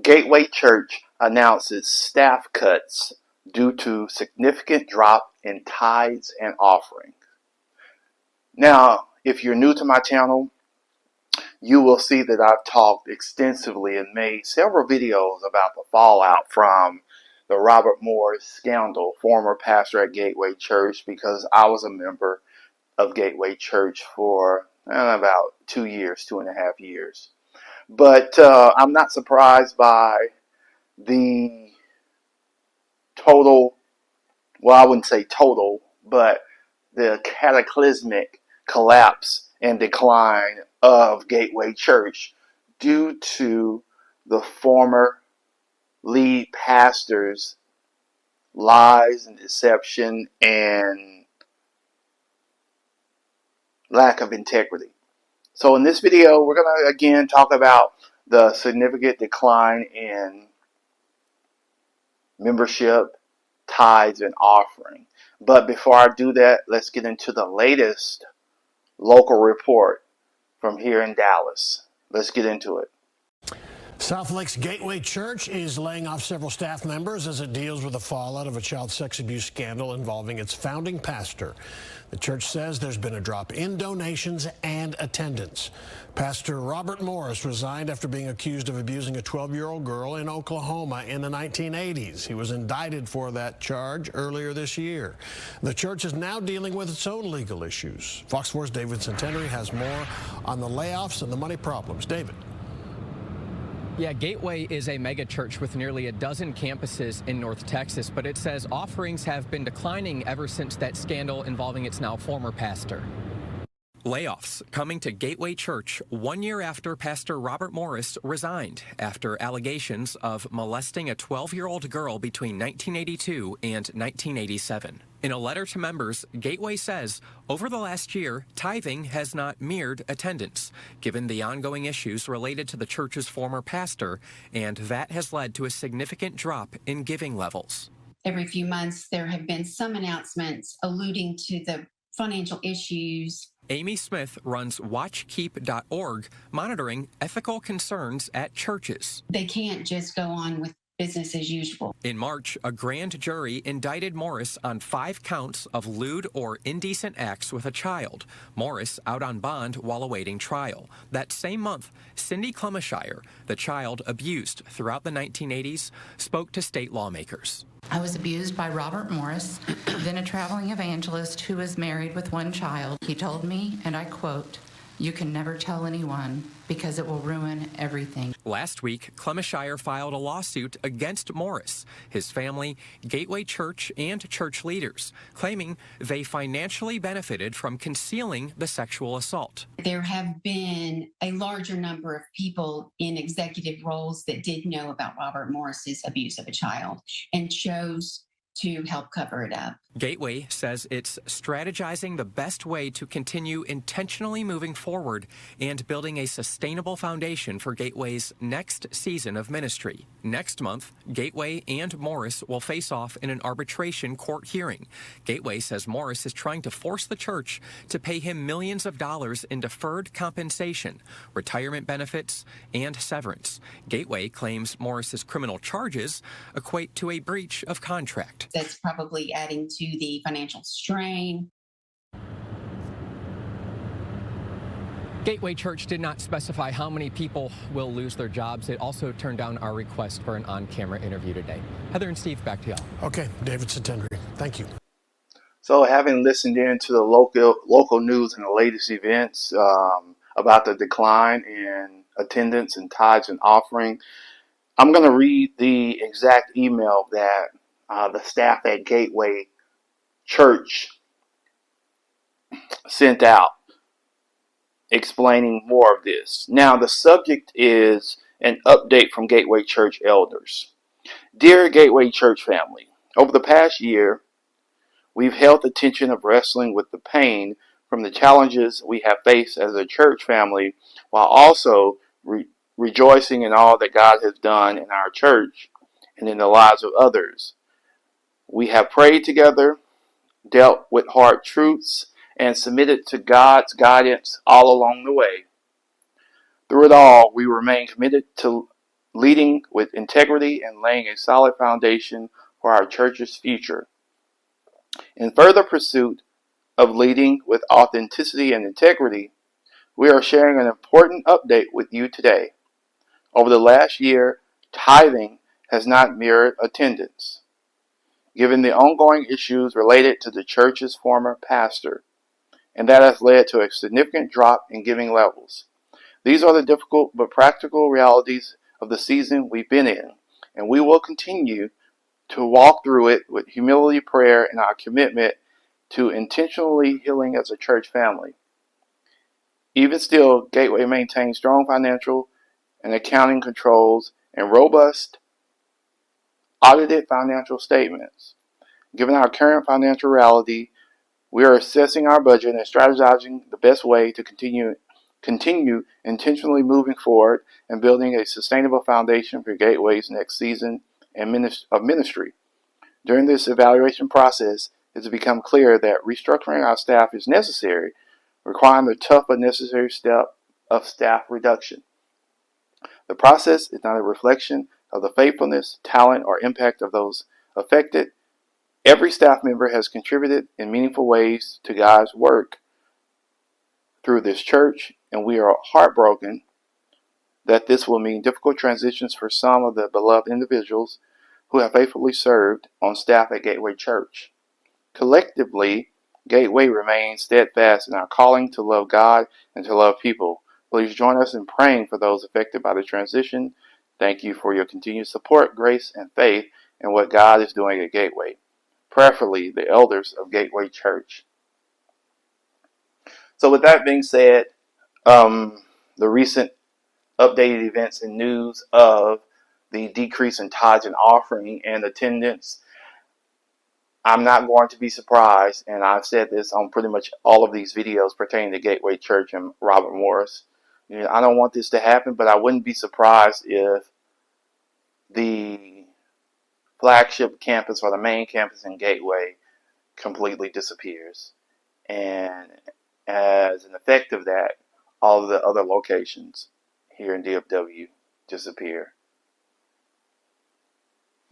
Gateway Church announces staff cuts due to significant drop in tithes and offerings. Now, if you're new to my channel, you will see that I've talked extensively and made several videos about the fallout from the Robert Morris scandal, former pastor at Gateway Church, because I was a member of Gateway Church for about 2 years, 2.5 years. But I'm not surprised by the total, well, I wouldn't say total, but the cataclysmic collapse and decline of Gateway Church due to the former lead pastor's lies and deception and lack of integrity. So in this video, we're going to again talk about the significant decline in membership, tithes, and offering. But before I do that, let's get into the latest local report from here in Dallas. Let's get into it. South Lake's Gateway Church is laying off several staff members as it deals with the fallout of a child sex abuse scandal involving its founding pastor. The church says there's been a drop in donations and attendance. Pastor Robert Morris resigned after being accused of abusing a 12-year-old girl in Oklahoma in the 1980s. He was indicted for that charge earlier this year. The church is now dealing with its own legal issues. Fox 4's David Centenary has more on the layoffs and the money problems. David. Yeah, Gateway is a mega church with nearly a dozen campuses in North Texas, but it says offerings have been declining ever since that scandal involving its now former pastor. Layoffs coming to Gateway Church 1 year after Pastor Robert Morris resigned after allegations of molesting a 12-year-old girl between 1982 and 1987. In a letter to members, Gateway says over the last year, tithing has not mirrored attendance, given the ongoing issues related to the church's former pastor, and that has led to a significant drop in giving levels. Every few months, there have been some announcements alluding to the financial issues. Amy Smith runs WatchKeep.org, monitoring ethical concerns at churches. They can't just go on with business as usual. In March, a grand jury indicted Morris on 5 counts of lewd or indecent acts with a child. Morris out on bond while awaiting trial. That same month, Cindy Clemishire, the child abused throughout the 1980s, spoke to state lawmakers. I was abused by Robert Morris, then a traveling evangelist who was married with 1 child. He told me, and I quote, "You can never tell anyone because it will ruin everything." Last week, Clemishire filed a lawsuit against Morris, his family, Gateway Church, and church leaders, claiming they financially benefited from concealing the sexual assault. There have been a larger number of people in executive roles that did know about Robert Morris's abuse of a child and chose to help cover it up. Gateway says it's strategizing the best way to continue intentionally moving forward and building a sustainable foundation for Gateway's next season of ministry. Next month, Gateway and Morris will face off in an arbitration court hearing. Gateway says Morris is trying to force the church to pay him millions of dollars in deferred compensation, retirement benefits, and severance. Gateway claims Morris's criminal charges equate to a breach of contract. That's probably adding to the financial strain. Gateway Church did not specify how many people will lose their jobs. It also turned down our request for an on-camera interview today. Heather and Steve, back to y'all. Okay, David Centenary, thank you. So having listened in to the local news and the latest events about the decline in attendance and tithes and offering, I'm going to read the exact email that the staff at Gateway Church sent out explaining more of this. Now, the subject is an update from Gateway Church elders. Dear Gateway Church family, over the past year, we've held the tension of wrestling with the pain from the challenges we have faced as a church family, while also rejoicing in all that God has done in our church and in the lives of others. We have prayed together, dealt with hard truths, and submitted to God's guidance all along the way. Through it all, we remain committed to leading with integrity and laying a solid foundation for our church's future. In further pursuit of leading with authenticity and integrity, we are sharing an important update with you today. Over the last year, tithing has not mirrored attendance, given the ongoing issues related to the church's former pastor, and that has led to a significant drop in giving levels. These are the difficult but practical realities of the season we've been in, and we will continue to walk through it with humility, prayer, and our commitment to intentionally healing as a church family. Even still, Gateway maintains strong financial and accounting controls and robust audited financial statements. Given our current financial reality, we are assessing our budget and strategizing the best way to continue intentionally moving forward and building a sustainable foundation for Gateway's next season of ministry. During this evaluation process, it has become clear that restructuring our staff is necessary, requiring the tough but necessary step of staff reduction. The process is not a reflection of the faithfulness, talent, or impact of those affected. Every staff member has contributed in meaningful ways to God's work through this church, and we are heartbroken that this will mean difficult transitions for some of the beloved individuals who have faithfully served on staff at Gateway Church. Collectively, Gateway remains steadfast in our calling to love God and to love people. Please join us in praying for those affected by the transition. Thank you for your continued support, grace, and faith in what God is doing at Gateway. Prayerfully, the elders of Gateway Church. So with that being said, the recent updated events and news of the decrease in tithes and offering and attendance, I'm not going to be surprised, and I've said this on pretty much all of these videos pertaining to Gateway Church and Robert Morris. I don't want this to happen, but I wouldn't be surprised if the flagship campus or the main campus in Gateway completely disappears. And as an effect of that, all of the other locations here in DFW disappear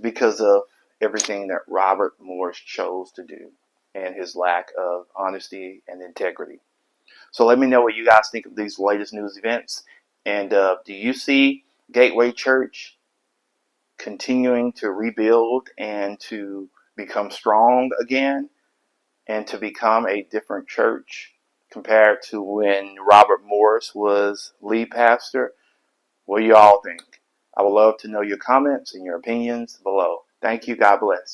because of everything that Robert Morris chose to do and his lack of honesty and integrity. So let me know what you guys think of these latest news events. And do you see Gateway Church continuing to rebuild and to become strong again and to become a different church compared to when Robert Morris was lead pastor? What do you all think? I would love to know your comments and your opinions below. Thank you. God bless.